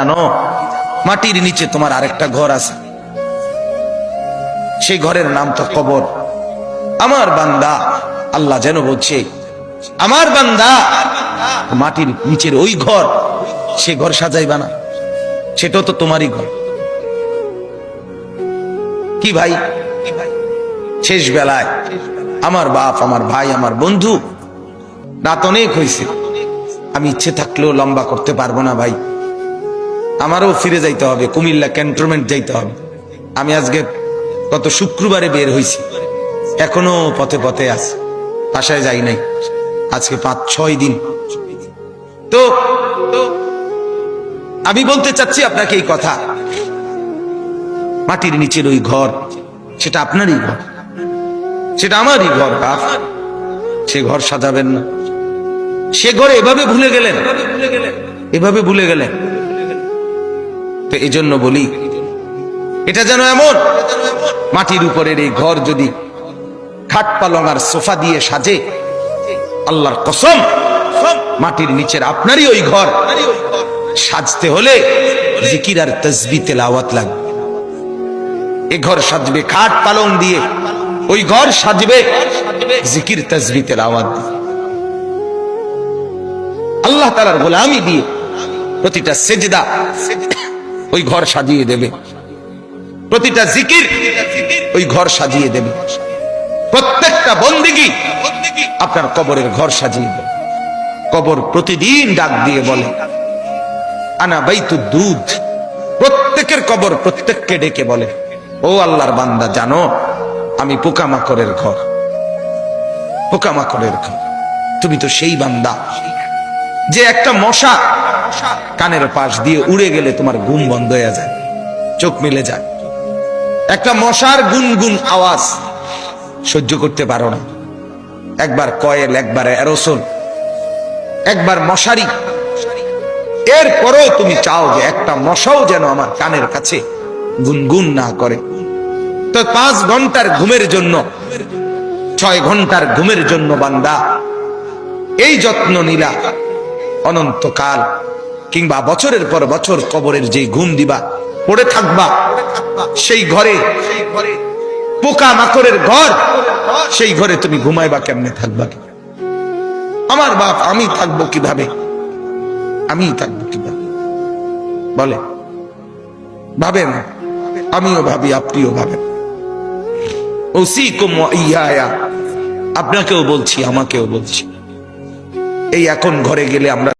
জানো মাটির নিচে তোমার আরেকটা ঘর আছে, সেই ঘরের নাম তো কবর। আমার বান্দা, আল্লাহ যেন বলছে আমার বান্দা মাটির নিচের ওই ঘর, সে ঘর সাজাইবা না, সেটাও তো তোমারই ঘর। কি ভাই, শেষ বেলায় আমার বাপ, আমার ভাই, আমার বন্ধু, রাত অনেক হয়েছে, আমি ইচ্ছে থাকলেও লম্বা করতে পারবো না ভাই, আমারও ফিরে যাইতে হবে, কুমিল্লা ক্যান্টনমেন্ট যাইতে হবে। আমি আজকে গত শুক্রবারে বের হয়েছি, এখনো পথে পথে আছি, বাসায় যাই নাই আজকে 5-6 দিন। তো আমি বলতে চাচ্ছি আপনাকে এই কথা, মাটির নিচের ওই ঘর, সেটা আপনারই ঘর, সেটা আমারই ঘর বাপ, সে ঘর সাজাবেন না। সে ঘরে এভাবে ভুলে গেলেন, এভাবে ভুলে গেলেন। তো এই জন্য বলি, এটা যেন এমন মাটির উপরের এই ঘর যদি খাট পালং আর সোফা দিয়ে সাজে, আল্লাহর কসম মাটির নিচের আপনারই ওই ঘর সাজতে হলে জিকির আর তাসবিহ তেলাওয়াত লাগবে। এই ঘর সাজবে খাট পালং দিয়ে, ওই ঘর সাজবে জিকির তাসবিহ তেলাওয়াত দিয়ে, আল্লাহ তাআলার গোলামি দিয়ে। প্রতিটা সেজদা ওই ঘর সাজিয়ে দেবে, প্রতিটা জিকির ওই ঘর সাজিয়ে দেবে, প্রত্যেকটা বন্দেগী আপনার কবরের ঘর সাজিয়ে দেবে। কবর প্রতিদিন ডাক দিয়ে বলে আনা বাইতুদ দুধ, প্রত্যেকের কবর প্রত্যেককে ডেকে বলে, ও আল্লাহর বান্দা জানো আমি পোকামাকড়ের ঘর, পোকামাকড়ের ঘর। তুমি তো সেই বান্দা যে একটা মশা কানের পাশ দিয়ে উড়ে গেলে তোমার ঘুম বন্ধ হয়ে যায়, চোখ মেলে যায়। একটা মশার গুনগুন আওয়াজ সহ্য করতে পারো না, একবার কয়েল, একবার অ্যারোসোল, একবার মশারি, এরপরেও তুমি চাও যে একটা মশাও যেন আমার কানের কাছে গুনগুন না করে। তো 5 ঘন্টার ঘুমের জন্য, 6 ঘন্টার ঘুমের জন্য বান্দা এই যত্ন নিলা, অনন্তকাল কিংবা বছরের পর বছর কবরের যে ঘুম দিবা, পড়ে থাকবা সেই ঘরে, পোকা মাকড়ের ঘর, সেই ঘরে তুমি ঘুমাইবা কেমনে, থাকবা কি? আমার বাপ, আমি থাকবো কিভাবে, আমি থাকবো কিভাবে বলে? ভাবেন, আমিও ভাবি, আপনিও ভাবেন। ওসিকুম ওয়া ইয়া, আপনাকেও বলছি, আমাকেও বলছি, এই এখন ঘরে গেলে আমরা